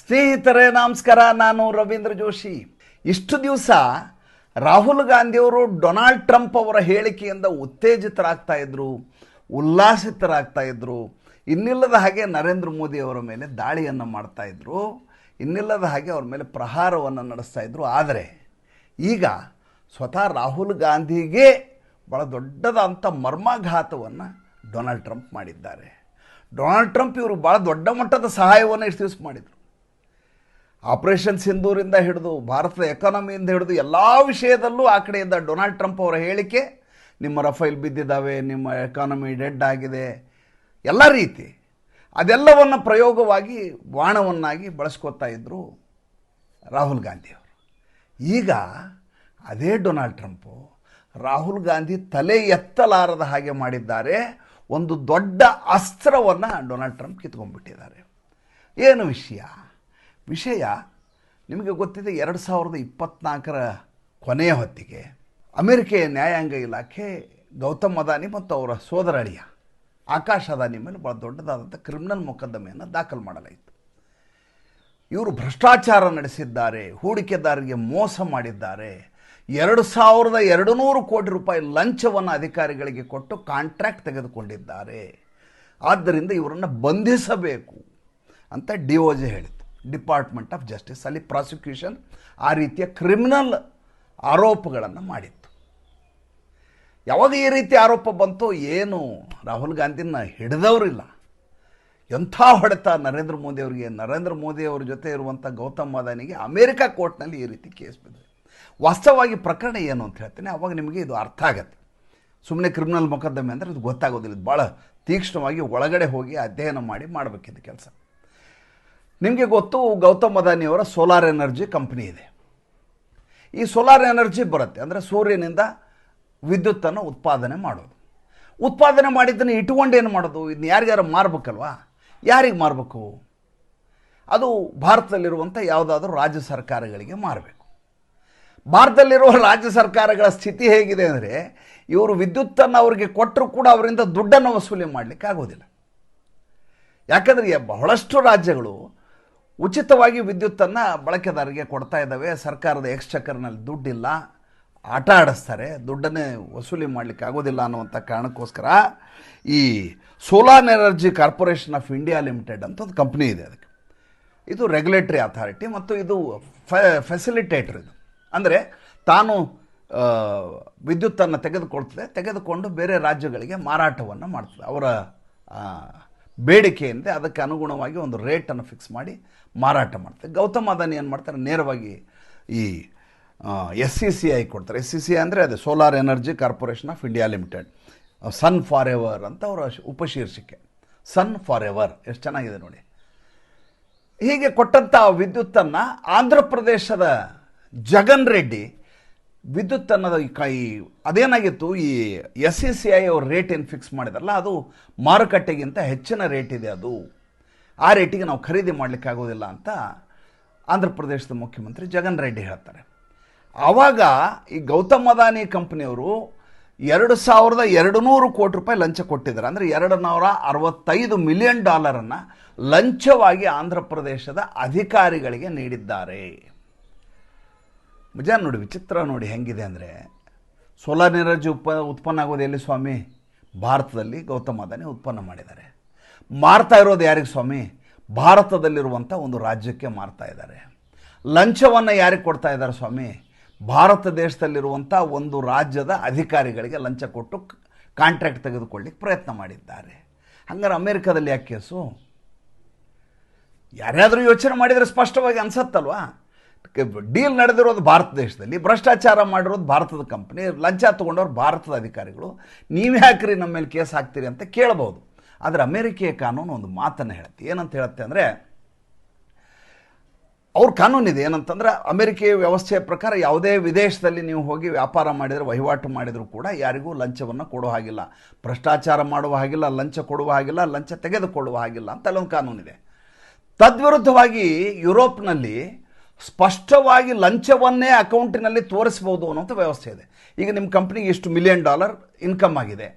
ಸ್ನೇಹಿತರೆ ನಮಸ್ಕಾರ, ನಾನು ರವೀಂದ್ರ ಜೋಶಿ. ಇಷ್ಟು ದಿವಸ ರಾಹುಲ್ ಗಾಂಧಿಯವರು ಡೊನಾಲ್ಡ್ ಟ್ರಂಪ್ ಅವರ ಹೇಳಿಕೆಯಿಂದ ಉತ್ತೇಜಿತರಾಗ್ತಾ ಇದ್ರು, ಉಲ್ಲಾಸಿತರಾಗ್ತಾ ಇದ್ರು. ಇನ್ನಿಲ್ಲದ ಹಾಗೆ ನರೇಂದ್ರ ಮೋದಿ ಅವರ ಮೇಲೆ ದಾಳಿಯನ್ನು ಮಾಡ್ತಾ ಇದ್ರು, ಇನ್ನಿಲ್ಲದ ಹಾಗೆ ಅವ್ರ ಮೇಲೆ ಪ್ರಹಾರವನ್ನು ನಡೆಸ್ತಾ ಇದ್ರು. ಆದರೆ ಈಗ ಸ್ವತಃ ರಾಹುಲ್ ಗಾಂಧಿಗೆ ಭಾಳ ದೊಡ್ಡದಂಥ ಮರ್ಮಾಘಾತವನ್ನು ಡೊನಾಲ್ಡ್ ಟ್ರಂಪ್ ಮಾಡಿದ್ದಾರೆ. ಡೊನಾಲ್ಡ್ ಟ್ರಂಪ್ ಇವರು ಭಾಳ ದೊಡ್ಡ ಮಟ್ಟದ ಸಹಾಯವನ್ನು ಇಷ್ಟು ದಿವಸ ಮಾಡಿದರು. ಆಪರೇಷನ್ ಸಿಂಧೂರಿಂದ ಹಿಡಿದು ಭಾರತದ ಎಕಾನಮಿಯಿಂದ ಹಿಡಿದು ಎಲ್ಲ ವಿಷಯದಲ್ಲೂ ಆ ಕಡೆಯಿಂದ ಡೊನಾಲ್ಡ್ ಟ್ರಂಪ್ ಅವರ ಹೇಳಿಕೆ, ನಿಮ್ಮ ರಫೇಲ್ ಬಿದ್ದಿದ್ದಾವೆ, ನಿಮ್ಮ ಎಕಾನಮಿ ಡೆಡ್ ಆಗಿದೆ, ಎಲ್ಲ ರೀತಿ ಅದೆಲ್ಲವನ್ನು ಪ್ರಯೋಗವಾಗಿ ಬಾಣವನ್ನಾಗಿ ಬಳಸ್ಕೊತಾ ಇದ್ದರು ರಾಹುಲ್ ಗಾಂಧಿಯವರು. ಈಗ ಅದೇ ಡೊನಾಲ್ಡ್ ಟ್ರಂಪು ರಾಹುಲ್ ಗಾಂಧಿ ತಲೆ ಎತ್ತಲಾರದ ಹಾಗೆ ಮಾಡಿದ್ದಾರೆ. ಒಂದು ದೊಡ್ಡ ಅಸ್ತ್ರವನ್ನು ಡೊನಾಲ್ಡ್ ಟ್ರಂಪ್ ಕಿತ್ಕೊಂಡ್ಬಿಟ್ಟಿದ್ದಾರೆ. ಏನು ವಿಷಯ ನಿಮಗೆ ಗೊತ್ತಿದೆ. 2024 ಕೊನೆಯ ಹೊತ್ತಿಗೆ ಅಮೆರಿಕೆಯ ನ್ಯಾಯಾಂಗ ಇಲಾಖೆ ಗೌತಮ್ ಅದಾನಿ ಮತ್ತು ಅವರ ಸೋದರ ಅಳಿಯ ಆಕಾಶ್ ಅದಾನಿ ಮೇಲೆ ಭಾಳ ದೊಡ್ಡದಾದಂಥ ಕ್ರಿಮಿನಲ್ ಮೊಕದ್ದಮೆಯನ್ನು ದಾಖಲು ಮಾಡಲಾಯಿತು. ಇವರು ಭ್ರಷ್ಟಾಚಾರ ನಡೆಸಿದ್ದಾರೆ, ಹೂಡಿಕೆದಾರರಿಗೆ ಮೋಸ ಮಾಡಿದ್ದಾರೆ, 2200 ಕೋಟಿ ರೂಪಾಯಿ ಲಂಚವನ್ನು ಅಧಿಕಾರಿಗಳಿಗೆ ಕೊಟ್ಟು ಕಾಂಟ್ರಾಕ್ಟ್ ತೆಗೆದುಕೊಂಡಿದ್ದಾರೆ. ಆದ್ದರಿಂದ ಇವರನ್ನು ಬಂಧಿಸಬೇಕು ಅಂತ DOJ ಹೇಳಿತು, ಡಿಪಾರ್ಟ್ಮೆಂಟ್ ಆಫ್ ಜಸ್ಟಿಸ್. ಅಲ್ಲಿ ಪ್ರಾಸಿಕ್ಯೂಷನ್ ಆ ರೀತಿಯ ಕ್ರಿಮಿನಲ್ ಆರೋಪಗಳನ್ನು ಮಾಡಿತ್ತು. ಯಾವಾಗ ಈ ರೀತಿ ಆರೋಪ ಬಂತು, ಏನು ರಾಹುಲ್ ಗಾಂಧಿನ ಹಿಡಿದವರಿಲ್ಲ. ಎಂಥ ಹೊಡೆತ ನರೇಂದ್ರ ಮೋದಿ ಅವರಿಗೆ. ನರೇಂದ್ರ ಮೋದಿ ಅವ್ರ ಜೊತೆ ಇರುವಂಥ ಗೌತಮ್ ಅದಾನಿಗೆ ಅಮೇರಿಕಾ ಕೋರ್ಟ್ನಲ್ಲಿ ಈ ರೀತಿ ಕೇಸ್ ಬಿದ್ದಿದೆ. ವಾಸ್ತವವಾಗಿ ಪ್ರಕರಣ ಏನು ಅಂತ ಹೇಳ್ತೇನೆ, ಆವಾಗ ನಿಮಗೆ ಇದು ಅರ್ಥ ಆಗತ್ತೆ. ಸುಮ್ಮನೆ ಕ್ರಿಮಿನಲ್ ಮೊಕದ್ದಮೆ ಅಂದರೆ ಇದು ಗೊತ್ತಾಗೋದಿಲ್ಲ. ಇದು ಭಾಳ ತೀಕ್ಷ್ಣವಾಗಿ ಒಳಗಡೆ ಹೋಗಿ ಅಧ್ಯಯನ ಮಾಡಿ ಮಾಡಬೇಕಿದ್ದು ಕೆಲಸ. ನಿಮಗೆ ಗೊತ್ತು, ಗೌತಮ್ ಅದಾನಿಯವರ ಸೋಲಾರ್ ಎನರ್ಜಿ ಕಂಪ್ನಿ ಇದೆ. ಈ ಸೋಲಾರ್ ಎನರ್ಜಿ ಬರುತ್ತೆ ಅಂದರೆ ಸೂರ್ಯನಿಂದ ವಿದ್ಯುತ್ತನ್ನು ಉತ್ಪಾದನೆ ಮಾಡೋದು. ಉತ್ಪಾದನೆ ಮಾಡಿದ್ದನ್ನು ಇಟ್ಕೊಂಡು ಏನು ಮಾಡೋದು? ಇದನ್ನ ಯಾರಿಗಾರು ಮಾರಬೇಕಲ್ವಾ? ಯಾರಿಗೆ ಮಾರಬೇಕು? ಅದು ಭಾರತದಲ್ಲಿರುವಂಥ ಯಾವುದಾದ್ರೂ ರಾಜ್ಯ ಸರ್ಕಾರಗಳಿಗೆ ಮಾರಬೇಕು. ಭಾರತದಲ್ಲಿರುವ ರಾಜ್ಯ ಸರ್ಕಾರಗಳ ಸ್ಥಿತಿ ಹೇಗಿದೆ ಅಂದರೆ, ಇವರು ವಿದ್ಯುತ್ತನ್ನು ಅವರಿಗೆ ಕೊಟ್ಟರೂ ಕೂಡ ಅವರಿಂದ ದುಡ್ಡನ್ನು ವಸೂಲಿ ಮಾಡಲಿಕ್ಕೆ ಆಗೋದಿಲ್ಲ. ಯಾಕಂದರೆ ಬಹಳಷ್ಟು ರಾಜ್ಯಗಳು ಉಚಿತವಾಗಿ ವಿದ್ಯುತ್ತನ್ನು ಬಳಕೆದಾರರಿಗೆ ಕೊಡ್ತಾ ಇದ್ದಾವೆ. ಸರ್ಕಾರದ ಎಕ್ಸ್ಚೆಕರ್ನಲ್ಲಿ ದುಡ್ಡಿಲ್ಲ, ಆಟ ಆಡಿಸ್ತಾರೆ, ದುಡ್ಡನ್ನೇ ವಸೂಲಿ ಮಾಡಲಿಕ್ಕೆ ಆಗೋದಿಲ್ಲ ಅನ್ನುವಂಥ ಕಾರಣಕ್ಕೋಸ್ಕರ ಈ solar energy corporation of India limited ಅಂತ ಒಂದು ಕಂಪ್ನಿ ಇದೆ. ಅದಕ್ಕೆ ಇದು ರೆಗ್ಯುಲೇಟರಿ ಅಥಾರಿಟಿ ಮತ್ತು ಇದು ಫೆಸಿಲಿಟೇಟರ್. ಇದು ಅಂದರೆ ತಾನು ವಿದ್ಯುತ್ತನ್ನು ತೆಗೆದುಕೊಂಡು ಬೇರೆ ರಾಜ್ಯಗಳಿಗೆ ಮಾರಾಟವನ್ನು ಮಾಡ್ತದೆ. ಅವರ ಬೇಡಿಕೆಯಿಂದ ಅದಕ್ಕೆ ಅನುಗುಣವಾಗಿ ಒಂದು ರೇಟನ್ನು ಫಿಕ್ಸ್ ಮಾಡಿ ಮಾರಾಟ ಮಾಡ್ತಾರೆ. ಗೌತಮ್ ಅದಾನಿ ಏನು ಮಾಡ್ತಾರೆ, ನೇರವಾಗಿ ಈ SCCI ಕೊಡ್ತಾರೆ. SCCI ಅಂದರೆ ಅದೇ solar energy corporation of India limited, sun for ever ಅಂತ ಅವರ ಉಪಶೀರ್ಷಿಕೆ. ಸನ್ ಫಾರ್ ಎವರ್, ಎಷ್ಟು ಚೆನ್ನಾಗಿದೆ ನೋಡಿ. ಹೀಗೆ ಕೊಟ್ಟಂಥ ವಿದ್ಯುತ್ತನ್ನು ಆಂಧ್ರ ಪ್ರದೇಶದ ಜಗನ್ ರೆಡ್ಡಿ ವಿದ್ಯುತ್ತನ್ನು ಅದೇನಾಗಿತ್ತು, ಈ SCCI ಅವ್ರ ರೇಟ್ ಏನು ಫಿಕ್ಸ್ ಮಾಡಿದಾರಲ್ಲ, ಅದು ಮಾರುಕಟ್ಟೆಗಿಂತ ಹೆಚ್ಚಿನ ರೇಟ್ ಇದೆ, ಅದು ಆ ರೇಟಿಗೆ ನಾವು ಖರೀದಿ ಮಾಡಲಿಕ್ಕೆ ಆಗೋದಿಲ್ಲ ಅಂತ ಆಂಧ್ರ ಪ್ರದೇಶದ ಮುಖ್ಯಮಂತ್ರಿ ಜಗನ್ ರೆಡ್ಡಿ ಹೇಳ್ತಾರೆ. ಆವಾಗ ಈ ಗೌತಮ್ ಅದಾನಿ ಕಂಪ್ನಿಯವರು $2200 ಕೋಟಿ ರೂಪಾಯಿ ಲಂಚ ಕೊಟ್ಟಿದ್ದಾರೆ. ಅಂದರೆ $265 ಮಿಲಿಯನ್ ಲಂಚವಾಗಿ ಆಂಧ್ರ ಪ್ರದೇಶದ ಅಧಿಕಾರಿಗಳಿಗೆ ನೀಡಿದ್ದಾರೆ. ಮಜಾ ನೋಡಿ, ವಿಚಿತ್ರ ನೋಡಿ ಹೆಂಗಿದೆ ಅಂದರೆ, ಸೋಲಾರ್ ಎನರ್ಜಿ ಉತ್ಪನ್ನ ಆಗೋದು ಎಲ್ಲಿ ಸ್ವಾಮಿ? ಭಾರತದಲ್ಲಿ ಗೌತಮ್ ಅದಾನಿ ಉತ್ಪನ್ನ ಮಾಡಿದ್ದಾರೆ. ಮಾರ್ತಾ ಇರೋದು ಯಾರಿಗೆ ಸ್ವಾಮಿ? ಭಾರತದಲ್ಲಿರುವಂಥ ಒಂದು ರಾಜ್ಯಕ್ಕೆ ಮಾರ್ತಾ ಇದ್ದಾರೆ. ಲಂಚವನ್ನು ಯಾರಿಗೆ ಕೊಡ್ತಾ ಇದ್ದಾರೆ ಸ್ವಾಮಿ? ಭಾರತ ದೇಶದಲ್ಲಿರುವಂಥ ಒಂದು ರಾಜ್ಯದ ಅಧಿಕಾರಿಗಳಿಗೆ ಲಂಚ ಕೊಟ್ಟು ಕಾಂಟ್ರಾಕ್ಟ್ ತೆಗೆದುಕೊಳ್ಳಿಕ್ಕೆ ಪ್ರಯತ್ನ ಮಾಡಿದ್ದಾರೆ. ಹಂಗಾರೆ ಅಮೇರಿಕಾದಲ್ಲಿ ಯಾಕೆ ಕೇಸು? ಯಾರ್ಯಾದರೂ ಯೋಚನೆ ಮಾಡಿದರೆ ಸ್ಪಷ್ಟವಾಗಿ ಅನ್ಸತ್ತಲ್ವಾ? ಡೀಲ್ ನಡೆದಿರೋದು ಭಾರತ ದೇಶದಲ್ಲಿ, ಭ್ರಷ್ಟಾಚಾರ ಮಾಡಿರೋದು ಭಾರತದ ಕಂಪ್ನಿ, ಲಂಚ ತೊಗೊಂಡವ್ರು ಭಾರತದ ಅಧಿಕಾರಿಗಳು. ನೀವು ಯಾಕ್ರಿ ನಮ್ಮ ಮೇಲೆ ಕೇಸ್ ಹಾಕ್ತೀರಿ ಅಂತ ಕೇಳ್ಬೋದು. ಆದರೆ ಅಮೇರಿಕೆಯ ಕಾನೂನು ಒಂದು ಮಾತನ್ನು ಹೇಳುತ್ತೆ. ಏನಂತ ಹೇಳುತ್ತೆ ಅಂದರೆ, ಅವ್ರ ಕಾನೂನಿದೆ. ಏನಂತಂದರೆ, ಅಮೇರಿಕೆಯ ವ್ಯವಸ್ಥೆಯ ಪ್ರಕಾರ ಯಾವುದೇ ವಿದೇಶದಲ್ಲಿ ನೀವು ಹೋಗಿ ವ್ಯಾಪಾರ ಮಾಡಿದರೆ, ವಹಿವಾಟು ಮಾಡಿದರೂ ಕೂಡ ಯಾರಿಗೂ ಲಂಚವನ್ನು ಕೊಡುವ ಹಾಗಿಲ್ಲ, ಭ್ರಷ್ಟಾಚಾರ ಮಾಡುವ ಹಾಗಿಲ್ಲ, ಲಂಚ ಕೊಡುವ ಹಾಗಿಲ್ಲ, ಲಂಚ ತೆಗೆದುಕೊಳ್ಳುವ ಹಾಗಿಲ್ಲ ಅಂತ ಅಲ್ಲೊಂದು ಕಾನೂನಿದೆ. ತದ್ವಿರುದ್ಧವಾಗಿ ಯುರೋಪ್ನಲ್ಲಿ ಸ್ಪಷ್ಟವಾಗಿ ಲಂಚವನ್ನೇ ಅಕೌಂಟಿನಲ್ಲಿ ತೋರಿಸ್ಬೋದು ಅನ್ನೋಂಥ ವ್ಯವಸ್ಥೆ ಇದೆ. ಈಗ ನಿಮ್ಮ ಕಂಪ್ನಿಗೆ ಇಷ್ಟು $1 ಮಿಲಿಯನ್ ಇನ್ಕಮ್ ಆಗಿದೆ,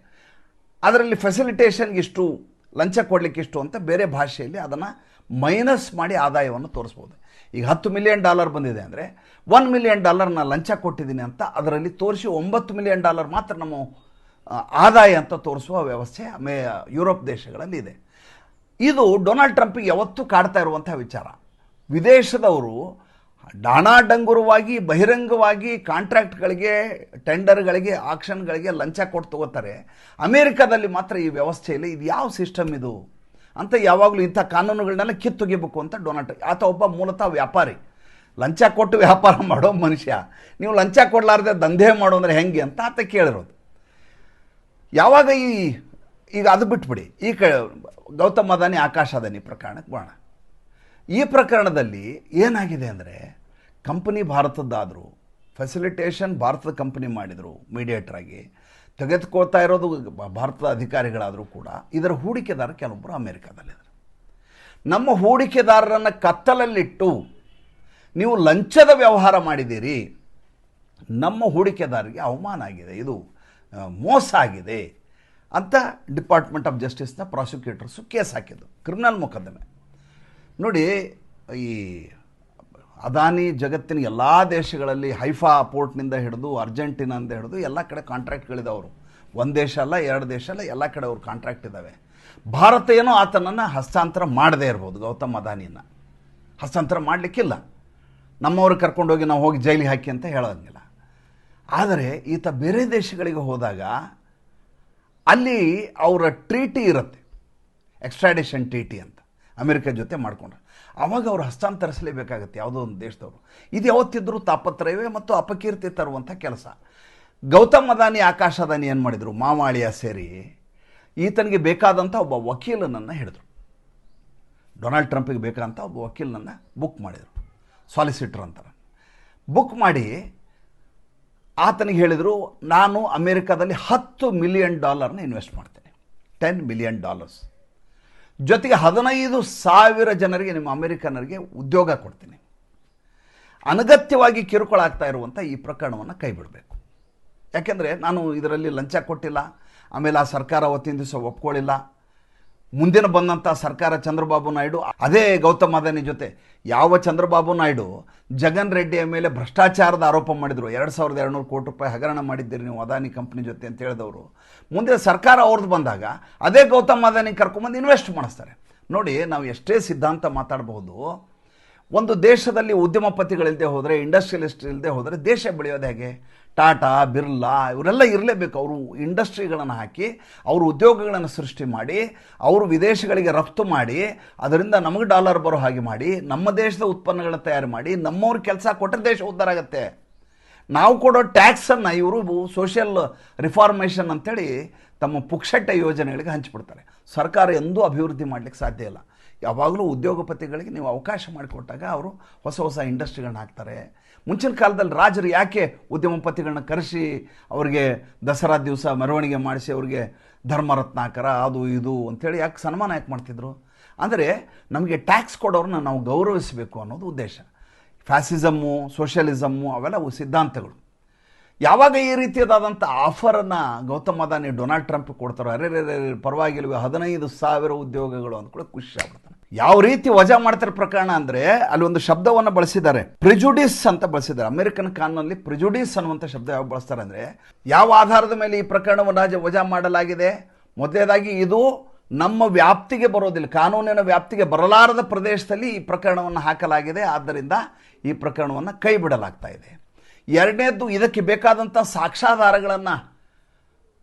ಅದರಲ್ಲಿ ಫೆಸಿಲಿಟೇಷನ್ಗೆ ಇಷ್ಟು, ಲಂಚ ಕೊಡಲಿಕ್ಕೆ ಇಷ್ಟು ಅಂತ ಬೇರೆ ಭಾಷೆಯಲ್ಲಿ ಅದನ್ನು ಮೈನಸ್ ಮಾಡಿ ಆದಾಯವನ್ನು ತೋರಿಸ್ಬೋದು. ಈಗ $10 ಮಿಲಿಯನ್ ಬಂದಿದೆ ಅಂದರೆ $1 ಮಿಲಿಯನ್ ನಾನು ಲಂಚ ಕೊಟ್ಟಿದ್ದೀನಿ ಅಂತ ಅದರಲ್ಲಿ ತೋರಿಸಿ $9 ಮಿಲಿಯನ್ ಮಾತ್ರ ನಮ್ಮ ಆದಾಯ ಅಂತ ತೋರಿಸುವ ವ್ಯವಸ್ಥೆ ಯುರೋಪ್ ದೇಶಗಳಲ್ಲಿ ಇದೆ. ಇದು ಡೊನಾಲ್ಡ್ ಟ್ರಂಪಿಗೆ ಯಾವತ್ತೂ ಕಾಡ್ತಾ ಇರುವಂಥ ವಿಚಾರ. ವಿದೇಶದವರು ಡಾಣಾಡಂಗುರವಾಗಿ ಬಹಿರಂಗವಾಗಿ ಕಾಂಟ್ರಾಕ್ಟ್ಗಳಿಗೆ, ಟೆಂಡರ್ಗಳಿಗೆ, ಆಕ್ಷನ್ಗಳಿಗೆ ಲಂಚ ಕೊಟ್ಟು ತಗೋತಾರೆ. ಅಮೇರಿಕಾದಲ್ಲಿ ಮಾತ್ರ ಈ ವ್ಯವಸ್ಥೆಯಲ್ಲಿ ಇದು ಯಾವ ಸಿಸ್ಟಮ್ ಇದು ಅಂತ ಯಾವಾಗಲೂ ಇಂಥ ಕಾನೂನುಗಳನ್ನೆಲ್ಲ ಕಿತ್ತೊಗಿಬೇಕು ಅಂತ ಡೊನಾಲ್ಡ್ ಆತ ಒಬ್ಬ ಮೂಲತಃ ವ್ಯಾಪಾರಿ, ಲಂಚ ಕೊಟ್ಟು ವ್ಯಾಪಾರ ಮಾಡೋ ಮನುಷ್ಯ. ನೀವು ಲಂಚ ಕೊಡಲಾರ್ದೆ ದಂಧೆ ಮಾಡೋ ಅಂದರೆ ಹೆಂಗೆ ಅಂತ ಆತ ಕೇಳಿರೋದು. ಯಾವಾಗ ಈಗ ಅದು ಬಿಟ್ಬಿಡಿ, ಗೌತಮ್ ಅದಾನಿ ಆಕಾಶ್ ಅದಾನಿ ಪ್ರಕರಣಕ್ಕೆ ಬರೋಣ. ಈ ಪ್ರಕರಣದಲ್ಲಿ ಏನಾಗಿದೆ ಅಂದರೆ ಕಂಪನಿ ಭಾರತದ್ದಾದರೂ, ಫೆಸಿಲಿಟೇಷನ್ ಭಾರತದ ಕಂಪನಿ ಮಾಡಿದರು, ಮೀಡಿಯೇಟ್ರಾಗಿ ತೆಗೆದುಕೊಳ್ತಾ ಇರೋದು ಭಾರತದ ಅಧಿಕಾರಿಗಳಾದರೂ ಕೂಡ ಇದರ ಹೂಡಿಕೆದಾರ ಕೆಲವೊಬ್ಬರು ಅಮೇರಿಕಾದಲ್ಲಿದ್ದಾರೆ. ನಮ್ಮ ಹೂಡಿಕೆದಾರರನ್ನು ಕತ್ತಲಲ್ಲಿಟ್ಟು ನೀವು ಲಂಚದ ವ್ಯವಹಾರ ಮಾಡಿದ್ದೀರಿ, ನಮ್ಮ ಹೂಡಿಕೆದಾರರಿಗೆ ಅವಮಾನ ಆಗಿದೆ, ಇದು ಮೋಸ ಆಗಿದೆ ಅಂತ ಡಿಪಾರ್ಟ್ಮೆಂಟ್ ಆಫ್ ಜಸ್ಟಿಸ್ನ ಪ್ರಾಸಿಕ್ಯೂಟರ್ಸು ಕೇಸ್ ಹಾಕಿದ್ದು, ಕ್ರಿಮಿನಲ್ ಮೊಕದ್ದಮೆ. ನೋಡಿ, ಈ ಅದಾನಿ ಜಗತ್ತಿನ ಎಲ್ಲ ದೇಶಗಳಲ್ಲಿ ಹೈಫಾ ಪೋರ್ಟ್ನಿಂದ ಹಿಡಿದು ಅರ್ಜೆಂಟೀನಾದಿಂದ ಹಿಡಿದು ಎಲ್ಲ ಕಡೆ ಕಾಂಟ್ರಾಕ್ಟ್ಗಳಿದಾವರು. ಒಂದು ದೇಶ ಅಲ್ಲ, 2 ದೇಶ ಅಲ್ಲ, ಎಲ್ಲ ಕಡೆ ಅವ್ರು ಕಾಂಟ್ರಾಕ್ಟ್ ಇದ್ದಾವೆ. ಭಾರತ ಏನೋ ಆತನನ್ನು ಹಸ್ತಾಂತರ ಮಾಡದೇ ಇರ್ಬೋದು, ಗೌತಮ್ ಅದಾನಿಯನ್ನು ಹಸ್ತಾಂತರ ಮಾಡಲಿಕ್ಕಿಲ್ಲ. ನಮ್ಮವ್ರಿಗೆ ಕರ್ಕೊಂಡೋಗಿ ನಾವು ಹೋಗಿ ಜೈಲಿಗೆ ಹಾಕಿ ಅಂತ ಹೇಳೋಂಗಿಲ್ಲ. ಆದರೆ ಈತ ಬೇರೆ ದೇಶಗಳಿಗೆ ಹೋದಾಗ ಅಲ್ಲಿ ಅವರ ಟ್ರೀಟಿ ಇರುತ್ತೆ, ಎಕ್ಸ್ಟ್ರಾಡಿಷನ್ ಟ್ರೀಟಿ ಅಂತ ಅಮೆರಿಕ ಜೊತೆ ಮಾಡಿಕೊಂಡ್ರೆ ಆವಾಗ ಅವರು ಹಸ್ತಾಂತರಿಸಲೇಬೇಕಾಗತ್ತೆ ಯಾವುದೋ ಒಂದು ದೇಶದವರು. ಇದು ಯಾವತ್ತಿದ್ರೂ ತಾಪತ್ರಯವೇ ಮತ್ತು ಅಪಕೀರ್ತಿ ತರುವಂಥ ಕೆಲಸ. ಗೌತಮ್ ಅದಾನಿ, ಆಕಾಶ್ ಅದಾನಿ ಏನು ಮಾಡಿದರು, ಮಾಮಾಳಿಯ ಸೇರಿ ಈತನಿಗೆ ಬೇಕಾದಂಥ ಒಬ್ಬ ವಕೀಲನನ್ನು ಹಿಡಿದ್ರು. ಡೊನಾಲ್ಡ್ ಟ್ರಂಪಿಗೆ ಬೇಕಾದಂಥ ಒಬ್ಬ ವಕೀಲನನ್ನು ಬುಕ್ ಮಾಡಿದರು, ಸಾಲಿಸಿಟರ್ ಅಂತಾರೆ. ಬುಕ್ ಮಾಡಿ ಆತನಿಗೆ ಹೇಳಿದರು, ನಾನು ಅಮೇರಿಕಾದಲ್ಲಿ $10 ಮಿಲಿಯನ್ ಇನ್ವೆಸ್ಟ್ ಮಾಡ್ತೇನೆ, $10 ಮಿಲಿಯನ್, ಜೊತೆಗೆ 15,000 ಜನರಿಗೆ, ನಿಮ್ಮ ಅಮೇರಿಕನರಿಗೆ ಉದ್ಯೋಗ ಕೊಡ್ತೀನಿ. ಅನಗತ್ಯವಾಗಿ ಕಿರುಕುಳ ಆಗ್ತಾ ಇರುವಂಥ ಈ ಪ್ರಕರಣವನ್ನು ಕೈ ಬಿಡಬೇಕು. ಯಾಕೆಂದರೆ ನಾನು ಇದರಲ್ಲಿ ಲಂಚ ಕೊಟ್ಟಿಲ್ಲ, ಆಮೇಲೆ ಆ ಸರ್ಕಾರ ಅವತ್ತಿನ ದಿವಸ ಒಪ್ಕೊಳ್ಳಿಲ್ಲ. ಮುಂದಿನ ಬಂದಂಥ ಸರ್ಕಾರ ಚಂದ್ರಬಾಬು ನಾಯ್ಡು ಅದೇ ಗೌತಮ್ ಅದಾನಿ ಜೊತೆ, ಯಾವ ಚಂದ್ರಬಾಬು ನಾಯ್ಡು ಜಗನ್ ರೆಡ್ಡಿಯ ಮೇಲೆ ಭ್ರಷ್ಟಾಚಾರದ ಆರೋಪ ಮಾಡಿದರು, 2,200 ಕೋಟಿ ರೂಪಾಯಿ ಹಗರಣ ಮಾಡಿದ್ದೀರಿ ನೀವು ಅದಾನಿ ಕಂಪ್ನಿ ಜೊತೆ ಅಂತ ಹೇಳಿದವರು, ಮುಂದೆ ಸರ್ಕಾರ ಅವ್ರದ್ದು ಬಂದಾಗ ಅದೇ ಗೌತಮ್ ಅದಾನಿ ಕರ್ಕೊಂಬಂದು ಇನ್ವೆಸ್ಟ್ ಮಾಡಿಸ್ತಾರೆ. ನೋಡಿ, ನಾವು ಎಷ್ಟೇ ಸಿದ್ಧಾಂತ ಮಾತಾಡಬಹುದು, ಒಂದು ದೇಶದಲ್ಲಿ ಉದ್ಯಮಪತಿಗಳಿಲ್ಲದೆ ಹೋದರೆ, ಇಂಡಸ್ಟ್ರಿಯಲಿಸ್ಟ್ ಇಲ್ಲದೆ ಹೋದರೆ ದೇಶ ಬೆಳೆಯೋದು ಹೇಗೆ? ಟಾಟಾ, ಬಿರ್ಲಾ ಇವರೆಲ್ಲ ಇರಲೇಬೇಕು. ಅವರು ಇಂಡಸ್ಟ್ರಿಗಳನ್ನು ಹಾಕಿ, ಅವರು ಉದ್ಯೋಗಗಳನ್ನು ಸೃಷ್ಟಿ ಮಾಡಿ, ಅವರು ವಿದೇಶಗಳಿಗೆ ರಫ್ತು ಮಾಡಿ, ಅದರಿಂದ ನಮಗೆ ಡಾಲರ್ ಬರೋ ಹಾಗೆ ಮಾಡಿ, ನಮ್ಮ ದೇಶದ ಉತ್ಪನ್ನಗಳನ್ನು ತಯಾರು ಮಾಡಿ, ನಮ್ಮವ್ರಿಗೆ ಕೆಲಸ ಕೊಟ್ಟರೆ ದೇಶ ಉದ್ಧಾರ ಆಗುತ್ತೆ. ನಾವು ಕೊಡೋ ಟ್ಯಾಕ್ಸನ್ನು ಇವರು ಸೋಷಿಯಲ್ ರಿಫಾರ್ಮೇಷನ್ ಅಂಥೇಳಿ ತಮ್ಮ ಪುಕ್ಷಟ್ಟೆ ಯೋಜನೆಗಳಿಗೆ ಹಂಚಿಬಿಡ್ತಾರೆ. ಸರ್ಕಾರ ಎಂದೂ ಅಭಿವೃದ್ಧಿ ಮಾಡಲಿಕ್ಕೆ ಸಾಧ್ಯ ಇಲ್ಲ. ಯಾವಾಗಲೂ ಉದ್ಯೋಗಪತಿಗಳಿಗೆ ನೀವು ಅವಕಾಶ ಮಾಡಿಕೊಟ್ಟಾಗ ಅವರು ಹೊಸ ಹೊಸ ಇಂಡಸ್ಟ್ರಿಗಳನ್ನ ಹಾಕ್ತಾರೆ. ಮುಂಚಿನ ಕಾಲದಲ್ಲಿ ರಾಜರು ಯಾಕೆ ಉದ್ಯಮಪತಿಗಳನ್ನ ಕರೆಸಿ ಅವರಿಗೆ ದಸರಾ ದಿವಸ ಮೆರವಣಿಗೆ ಮಾಡಿಸಿ ಅವರಿಗೆ ಧರ್ಮರತ್ನಾಕರ ಅದು ಇದು ಅಂಥೇಳಿ ಯಾಕೆ ಸನ್ಮಾನ ಯಾಕೆ ಮಾಡ್ತಿದ್ರು? ಅಂದರೆ ನಮಗೆ ಟ್ಯಾಕ್ಸ್ ಕೊಡೋರನ್ನ ನಾವು ಗೌರವಿಸಬೇಕು ಅನ್ನೋದು ಉದ್ದೇಶ. ಫ್ಯಾಸಿಸಮ್ಮು, ಸೋಷಿಯಲಿಸಮ್ಮು ಅವೆಲ್ಲ ಸಿದ್ಧಾಂತಗಳು. ಯಾವಾಗ ಈ ರೀತಿಯಾದಂಥ ಆಫರನ್ನು ಗೌತಮ್ ಅದಾನಿ ಡೊನಾಲ್ಡ್ ಟ್ರಂಪ್ ಕೊಡ್ತಾರೋ, ಅರೆ ಪರವಾಗಿಲ್ವೇ 15,000 ಉದ್ಯೋಗಗಳು ಅಂದ್ಕೊಳ್ಳಿ ಖುಷಿ ಆಗ್ಬಿಡ್ತಾನೆ. ಯಾವ ರೀತಿ ವಜಾ ಮಾಡ್ತಾರೆ ಪ್ರಕರಣ ಅಂದರೆ, ಅಲ್ಲಿ ಒಂದು ಶಬ್ದವನ್ನು ಬಳಸಿದ್ದಾರೆ, ಪ್ರಿಜುಡಿಸ್ ಅಂತ ಬಳಸಿದ್ದಾರೆ. ಅಮೆರಿಕನ್ ಕಾನೂನಲ್ಲಿ ಪ್ರಿಜುಡಿಸ್ ಅನ್ನುವಂಥ ಶಬ್ದ ಯಾವ ಬಳಸ್ತಾರೆ ಅಂದರೆ, ಯಾವ ಆಧಾರದ ಮೇಲೆ ಈ ಪ್ರಕರಣವನ್ನು ವಜಾ ಮಾಡಲಾಗಿದೆ? ಮೊದಲನೇದಾಗಿ ಇದು ನಮ್ಮ ವ್ಯಾಪ್ತಿಗೆ ಬರೋದಿಲ್ಲ, ಕಾನೂನಿನ ವ್ಯಾಪ್ತಿಗೆ ಬರಲಾರದ ಪ್ರದೇಶದಲ್ಲಿ ಈ ಪ್ರಕರಣವನ್ನು ಹಾಕಲಾಗಿದೆ, ಆದ್ದರಿಂದ ಈ ಪ್ರಕರಣವನ್ನು ಕೈ ಬಿಡಲಾಗ್ತಾ ಇದೆ. ಎರಡನೇದ್ದು, ಇದಕ್ಕೆ ಬೇಕಾದಂಥ ಸಾಕ್ಷ್ಯಾಧಾರಗಳನ್ನು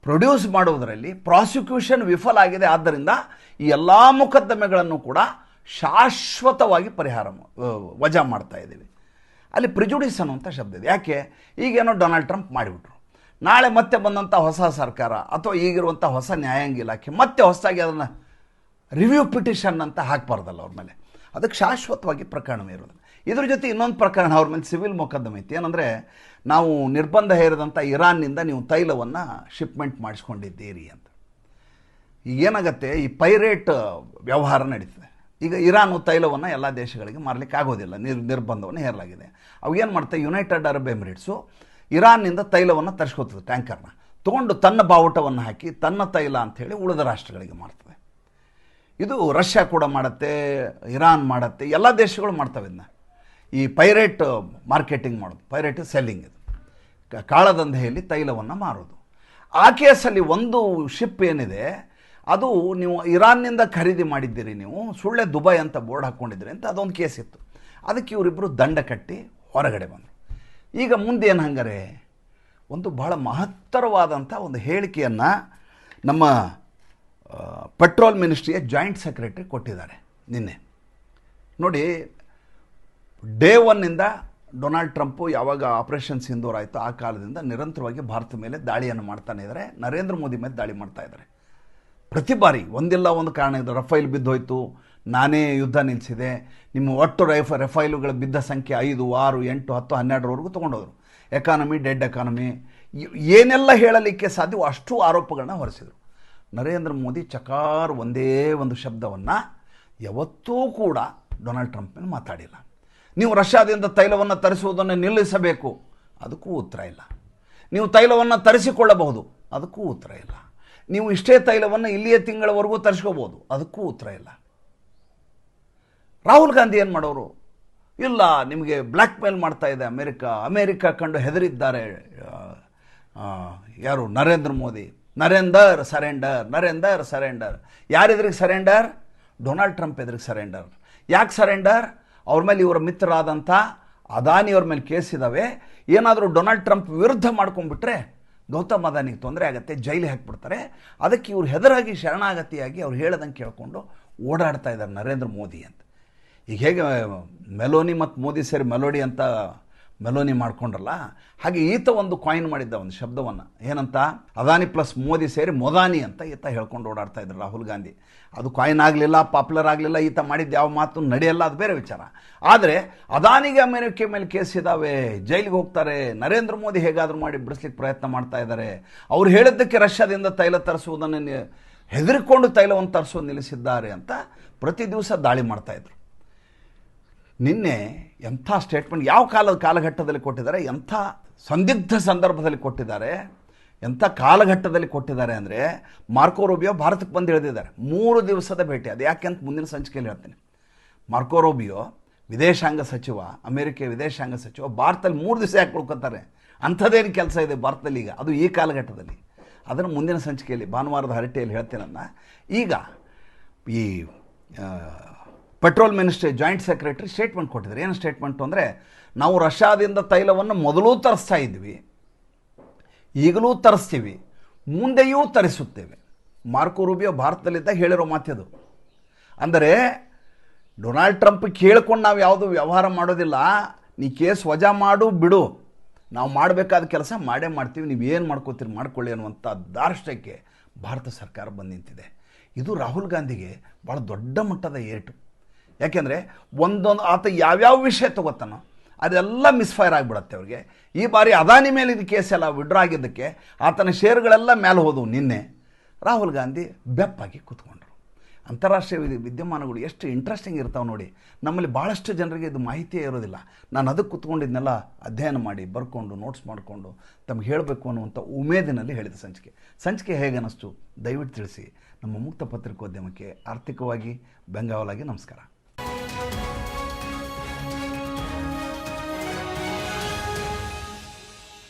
ಪ್ರೊಡ್ಯೂಸ್ ಮಾಡುವುದರಲ್ಲಿ ಪ್ರಾಸಿಕ್ಯೂಷನ್ ವಿಫಲ ಆಗಿದೆ, ಆದ್ದರಿಂದ ಈ ಎಲ್ಲ ಮೊಕದ್ದಮೆಗಳನ್ನು ಕೂಡ ಶಾಶ್ವತವಾಗಿ ವಜಾ ಮಾಡ್ತಾ ಇದ್ದೀವಿ. ಅಲ್ಲಿ ಪ್ರಿಜುಡಿಸ್ ಅನ್ನುವಂಥ ಶಬ್ದ ಇದೆ. ಯಾಕೆ? ಈಗೇನೋ ಡೊನಾಲ್ಡ್ ಟ್ರಂಪ್ ಮಾಡಿಬಿಟ್ರು, ನಾಳೆ ಮತ್ತೆ ಬಂದಂಥ ಹೊಸ ಸರ್ಕಾರ ಅಥವಾ ಈಗಿರುವಂಥ ಹೊಸ ನ್ಯಾಯಾಂಗ ಇಲಾಖೆ ಮತ್ತೆ ಹೊಸದಾಗಿ ಅದನ್ನು ರಿವ್ಯೂ ಪಿಟಿಷನ್ ಅಂತ ಹಾಕಬಾರ್ದಲ್ಲ ಅವ್ರ ಮೇಲೆ. ಅದಕ್ಕೆ ಶಾಶ್ವತವಾಗಿ ಪ್ರಕರಣವೇ ಇರೋದಿಲ್ಲ. ಇದ್ರ ಜೊತೆ ಇನ್ನೊಂದು ಪ್ರಕರಣ ಅವ್ರ ಮೇಲೆ ಸಿವಿಲ್ ಮೊಕದ್ದಮೆ ಐತಿ. ಏನಂದರೆ, ನಾವು ನಿರ್ಬಂಧ ಹೇರಿದಂಥ ಇರಾನ್ನಿಂದ ನೀವು ತೈಲವನ್ನು ಶಿಪ್ಮೆಂಟ್ ಮಾಡಿಸ್ಕೊಂಡಿದ್ದೀರಿ ಅಂತ. ಈಗೇನಾಗತ್ತೆ, ಈ ಪೈರೇಟ್ ವ್ಯವಹಾರ ನಡೀತದೆ. ಈಗ ಇರಾನು ತೈಲವನ್ನು ಎಲ್ಲ ದೇಶಗಳಿಗೆ ಮಾರಲಿಕ್ಕೆ ಆಗೋದಿಲ್ಲ, ನಿರ್ಬಂಧವನ್ನು ಹೇರಲಾಗಿದೆ. ಅವಾಗೇನು ಮಾಡ್ತಾರೆ, ಯುನೈಟೆಡ್ ಅರಬ್ ಎಮಿರೇಟ್ಸು ಇರಾನ್ನಿಂದ ತೈಲವನ್ನು ತರಿಸ್ಕೊತದೆ, ಟ್ಯಾಂಕರ್ನ ತೊಗೊಂಡು ತನ್ನ ಬಾವುಟವನ್ನು ಹಾಕಿ ತನ್ನ ತೈಲ ಅಂಥೇಳಿ ಉಳಿದ ರಾಷ್ಟ್ರಗಳಿಗೆ ಮಾರ್ತದೆ. ಇದು ರಷ್ಯಾ ಕೂಡ ಮಾಡುತ್ತೆ, ಇರಾನ್ ಮಾಡುತ್ತೆ, ಎಲ್ಲ ದೇಶಗಳು ಮಾಡ್ತವೆ ಇದನ್ನ. ಈ ಪೈರೇಟ್ ಮಾರ್ಕೆಟಿಂಗ್ ಮಾಡೋದು, ಪೈರೇಟ್ ಸೆಲ್ಲಿಂಗ್, ಇದು ಕಾಳದಂಧೆಯಲ್ಲಿ ತೈಲವನ್ನು ಮಾರೋದು. ಆ ಕೇಸಲ್ಲಿ ಒಂದು ಶಿಪ್ ಏನಿದೆ ಅದು ನೀವು ಇರಾನ್ನಿಂದ ಖರೀದಿ ಮಾಡಿದ್ದೀರಿ, ನೀವು ಸುಳ್ಳೆ ದುಬೈ ಅಂತ ಬೋರ್ಡ್ ಹಾಕ್ಕೊಂಡಿದ್ದೀರಿ ಅಂತ ಅದೊಂದು ಕೇಸ್ ಇತ್ತು. ಅದಕ್ಕೆ ಇವರಿಬ್ಬರು ದಂಡ ಕಟ್ಟಿ ಹೊರಗಡೆ ಬಂದರು. ಈಗ ಮುಂದೆ ಏನು ಹಂಗಾರೆ ಒಂದು ಬಹಳ ಮಹತ್ತರವಾದಂಥ ಒಂದು ಹೇಳಿಕೆಯನ್ನು ನಮ್ಮ ಪೆಟ್ರೋಲ್ ಮಿನಿಸ್ಟ್ರಿಯ ಜಾಯಿಂಟ್ ಸೆಕ್ರೆಟರಿ ಕೊಟ್ಟಿದ್ದಾರೆ ನಿನ್ನೆ. ನೋಡಿ, ಡೇ ಒನ್ನಿಂದ ಡೊನಾಲ್ಡ್ ಟ್ರಂಪು ಯಾವಾಗ ಆಪರೇಷನ್ ಸಿಂಧೂರ್ ಆಯಿತು ಆ ಕಾಲದಿಂದ ನಿರಂತರವಾಗಿ ಭಾರತ ಮೇಲೆ ದಾಳಿಯನ್ನು ಮಾಡ್ತಾನೆ ಇದ್ದಾರೆ, ನರೇಂದ್ರ ಮೋದಿ ಮೇಲೆ ದಾಳಿ ಮಾಡ್ತಾ ಇದ್ದಾರೆ. ಪ್ರತಿ ಬಾರಿ ಒಂದಿಲ್ಲ ಒಂದು ಕಾರಣ ಇದೆ. ರಫೈಲ್ ಬಿದ್ದೋಯ್ತು, ನಾನೇ ಯುದ್ಧ ನಿಲ್ಲಿಸಿದೆ, ನಿಮ್ಮ ಒಟ್ಟು ರಫೈಲುಗಳ ಬಿದ್ದ ಸಂಖ್ಯೆ 5, 6, 8, 10, 12ರವರೆಗೂ ತೊಗೊಂಡೋದ್ರು. ಎಕಾನಮಿ ಡೆಡ್ ಎಕಾನಮಿ, ಏನೆಲ್ಲ ಹೇಳಲಿಕ್ಕೆ ಸಾಧ್ಯವೋ ಅಷ್ಟು ಆರೋಪಗಳನ್ನ ಹೊರಿಸಿದರು. ನರೇಂದ್ರ ಮೋದಿ ಚಕಾರ ಒಂದೇ ಒಂದು ಶಬ್ದವನ್ನು ಯಾವತ್ತೂ ಕೂಡ ಡೊನಾಲ್ಡ್ ಟ್ರಂಪ್ ಮೇಲೆ ಮಾತಾಡಿಲ್ಲ. ನೀವು ರಷ್ಯಾದಿಂದ ತೈಲವನ್ನು ತರಿಸುವುದನ್ನು ನಿಲ್ಲಿಸಬೇಕು, ಅದಕ್ಕೂ ಉತ್ತರ ಇಲ್ಲ. ನೀವು ತೈಲವನ್ನು ತರಿಸಿಕೊಳ್ಳಬಹುದು, ಅದಕ್ಕೂ ಉತ್ತರ ಇಲ್ಲ. ನೀವು ಇಷ್ಟೇ ತೈಲವನ್ನು ಇಲ್ಲಿಯೇ ತಿಂಗಳವರೆಗೂ ತರಿಸ್ಕೋಬೋದು, ಅದಕ್ಕೂ ಉತ್ತರ ಇಲ್ಲ. ರಾಹುಲ್ ಗಾಂಧಿ ಏನು ಮಾಡೋರು? ಇಲ್ಲ, ನಿಮಗೆ ಬ್ಲ್ಯಾಕ್ ಮೇಲ್ ಮಾಡ್ತಾ ಇದೆ ಅಮೇರಿಕಾ ಕಂಡು ಹೆದರಿದ್ದಾರೆ ಯಾರು? ನರೇಂದ್ರ ಮೋದಿ. ನರೇಂದರ್ ಸರೆಂಡರ್. ಯಾರೆದ್ರಿಗೆ ಸರೆಂಡರ್? ಡೊನಾಲ್ಡ್ ಟ್ರಂಪ್ ಎದುರಿಗೆ ಸರೆಂಡರ್. ಯಾಕೆ ಸರೆಂಡರ್? ಅವ್ರ ಮೇಲೆ ಇವರ ಮಿತ್ರರಾದಂಥ ಅದಾನಿಯವ್ರ ಮೇಲೆ ಕೇಸ್ ಇದ್ದಾವೆ. ಏನಾದರೂ ಡೊನಾಲ್ಡ್ ಟ್ರಂಪ್ ವಿರುದ್ಧ ಮಾಡ್ಕೊಂಡ್ಬಿಟ್ರೆ ಗೌತಮ್ ಅದಾನಿಗೆ ತೊಂದರೆ ಆಗುತ್ತೆ, ಜೈಲಿಗೆ ಹಾಕಿಬಿಡ್ತಾರೆ. ಅದಕ್ಕೆ ಇವ್ರು ಹೆದರಾಗಿ ಶರಣಾಗತಿಯಾಗಿ ಅವ್ರು ಹೇಳದಂಗೆ ಕೇಳಿಕೊಂಡು ಓಡಾಡ್ತಾ ಇದ್ದಾರೆ ನರೇಂದ್ರ ಮೋದಿ ಅಂತ. ಈಗ ಹೇಗೆ ಮೆಲೋನಿ ಮತ್ತು ಮೋದಿ ಸೇರಿ ಮೆಲೋಡಿ ಅಂತ ಮೆಲೋನಿ ಮಾಡ್ಕೊಂಡ್ರಲ್ಲ, ಹಾಗೆ ಈತ ಒಂದು ಕಾಯಿನ್ ಮಾಡಿದ್ದ ಒಂದು ಶಬ್ದವನ್ನು, ಏನಂತ? ಅದಾನಿ ಪ್ಲಸ್ ಮೋದಿ ಸೇರಿ ಮೊದಾನಿ ಅಂತ ಈತ ಹೇಳ್ಕೊಂಡು ಓಡಾಡ್ತಾ ಇದ್ರು ರಾಹುಲ್ ಗಾಂಧಿ. ಅದು ಕಾಯಿನ್ ಆಗಲಿಲ್ಲ, ಪಾಪ್ಯುಲರ್ ಆಗಲಿಲ್ಲ, ಈತ ಮಾಡಿದ್ದು ಯಾವ ಮಾತು ನಡೆಯಲ್ಲ, ಅದು ಬೇರೆ ವಿಚಾರ. ಆದರೆ ಅದಾನಿಗೆ ಅಮೇರಿಕೆ ಮೇಲೆ ಕೇಸ್ ಇದ್ದಾವೆ, ಜೈಲಿಗೆ ಹೋಗ್ತಾರೆ. ನರೇಂದ್ರ ಮೋದಿ ಹೇಗಾದರೂ ಮಾಡಿ ಬಿಡಿಸ್ಲಿಕ್ಕೆ ಪ್ರಯತ್ನ ಮಾಡ್ತಾ ಇದ್ದಾರೆ. ಅವ್ರು ಹೇಳಿದ್ದಕ್ಕೆ ರಷ್ಯಾದಿಂದ ತೈಲ ತರಿಸುವುದನ್ನು ಹೆದರಿಕೊಂಡು ತೈಲವನ್ನು ತರಿಸೋದು ನಿಲ್ಲಿಸಿದ್ದಾರೆ ಅಂತ ಪ್ರತಿ ದಿವಸ ದಾಳಿ ಮಾಡ್ತಾಯಿದ್ರು. ನಿನ್ನೆ ಎಂಥ ಸ್ಟೇಟ್ಮೆಂಟ್, ಯಾವ ಕಾಲಘಟ್ಟದಲ್ಲಿ ಕೊಟ್ಟಿದ್ದಾರೆ, ಎಂಥ ಸಂದಿಗ್ಧ ಸಂದರ್ಭದಲ್ಲಿ ಕೊಟ್ಟಿದ್ದಾರೆ, ಎಂಥ ಕಾಲಘಟ್ಟದಲ್ಲಿ ಕೊಟ್ಟಿದ್ದಾರೆ ಅಂದರೆ, ಮಾರ್ಕೋ ರೂಬಿಯೋ ಭಾರತಕ್ಕೆ ಬಂದು ಹೇಳಿದ್ದಾರೆ 3 ದಿವಸದ ಭೇಟಿ. ಅದು ಯಾಕೆ ಅಂತ ಮುಂದಿನ ಸಂಚಿಕೆಯಲ್ಲಿ ಹೇಳ್ತೀನಿ. ಮಾರ್ಕೋ ರೂಬಿಯೋ ವಿದೇಶಾಂಗ ಸಚಿವ, ಅಮೇರಿಕೆಯ ವಿದೇಶಾಂಗ ಸಚಿವ ಭಾರತದಲ್ಲಿ 3 ದಿವಸ ಯಾಕೆ ಉಳ್ಕೊತಾರೆ? ಅಂಥದ್ದೇನು ಕೆಲಸ ಇದೆ ಭಾರತದಲ್ಲಿ ಈಗ, ಅದು ಈ ಕಾಲಘಟ್ಟದಲ್ಲಿ? ಅದನ್ನು ಮುಂದಿನ ಸಂಚಿಕೆಯಲ್ಲಿ ಭಾನುವಾರದ ಹರಟೆಯಲ್ಲಿ ಹೇಳ್ತೀನನ್ನ. ಈಗ ಈ petrol ministry joint secretary statement ಕೊಟ್ಟಿದ್ದಾರೆ. ಏನು ಸ್ಟೇಟ್ಮೆಂಟು ಅಂದರೆ, ನಾವು ರಷ್ಯಾದಿಂದ ತೈಲವನ್ನು ಮೊದಲೂ ತರಿಸ್ತಾ ಇದ್ವಿ, ಈಗಲೂ ತರಿಸ್ತೀವಿ, ಮುಂದೆಯೂ ತರಿಸುತ್ತೇವೆ. ಮಾರ್ಕೋ ರೂಬಿಯೋ ಭಾರತದಲ್ಲಿದ್ದಾಗ ಹೇಳಿರೋ ಮಾತಿದು. ಅಂದರೆ ಡೊನಾಲ್ಡ್ ಟ್ರಂಪ್ ಕೇಳ್ಕೊಂಡು ನಾವು ಯಾವುದು ವ್ಯವಹಾರ ಮಾಡೋದಿಲ್ಲ. ನೀ ಕೇಸ್ ವಜಾ ಮಾಡು ಬಿಡು, ನಾವು ಮಾಡಬೇಕಾದ ಕೆಲಸ ಮಾಡೇ ಮಾಡ್ತೀವಿ, ನೀವು ಏನು ಮಾಡ್ಕೋತೀರಿ ಮಾಡ್ಕೊಳ್ಳಿ ಅನ್ನುವಂಥ ದಾರ್ಷ್ಟ್ಯಕ್ಕೆ ಭಾರತ ಸರ್ಕಾರ ಬಂದು ನಿಂತಿದೆ. ಇದು ರಾಹುಲ್ ಗಾಂಧಿಗೆ ಭಾಳ ದೊಡ್ಡ ಮಟ್ಟದ ಏಟು. ಯಾಕೆಂದರೆ ಒಂದೊಂದು ಆತ ಯಾವ್ಯಾವ ವಿಷಯ ತಗೋತಾನೋ ಅದೆಲ್ಲ ಮಿಸ್ಫೈರ್ ಆಗಿಬಿಡತ್ತೆ ಅವ್ರಿಗೆ. ಈ ಬಾರಿ ಅದಾನಿ ಮೇಲೆ ಇದು ಕೇಸ್ ಎಲ್ಲ ವಿಡ್ರಾ ಆಗಿದ್ದಕ್ಕೆ ಆತನ ಶೇರುಗಳೆಲ್ಲ ಮೇಲೆ ಹೋದವು. ನಿನ್ನೆ ರಾಹುಲ್ ಗಾಂಧಿ ಬೆಪ್ಪಾಗಿ ಕೂತ್ಕೊಂಡ್ರು. ಅಂತಾರಾಷ್ಟ್ರೀಯ ವಿದ್ಯಮಾನಗಳು ಎಷ್ಟು ಇಂಟ್ರೆಸ್ಟಿಂಗ್ ಇರ್ತಾವೆ ನೋಡಿ. ನಮ್ಮಲ್ಲಿ ಭಾಳಷ್ಟು ಜನರಿಗೆ ಇದು ಮಾಹಿತಿಯೇ ಇರೋದಿಲ್ಲ. ನಾನು ಅದಕ್ಕೆ ಕೂತ್ಕೊಂಡಿದ್ದನ್ನೆಲ್ಲ ಅಧ್ಯಯನ ಮಾಡಿ ಬರ್ಕೊಂಡು ನೋಟ್ಸ್ ಮಾಡಿಕೊಂಡು ತಮಗೆ ಹೇಳಬೇಕು ಅನ್ನುವಂಥ ಉಮೇದಿನಲ್ಲಿ ಹೇಳಿದ ಸಂಚಿಕೆ ಹೇಗೆ ಅನ್ನಿಸ್ತು ದಯವಿಟ್ಟು ತಿಳಿಸಿ. ನಮ್ಮ ಮುಕ್ತ ಪತ್ರಿಕೋದ್ಯಮಕ್ಕೆ ಆರ್ಥಿಕವಾಗಿ ಬೆಂಗಾವಲಾಗಿ ನಮಸ್ಕಾರ.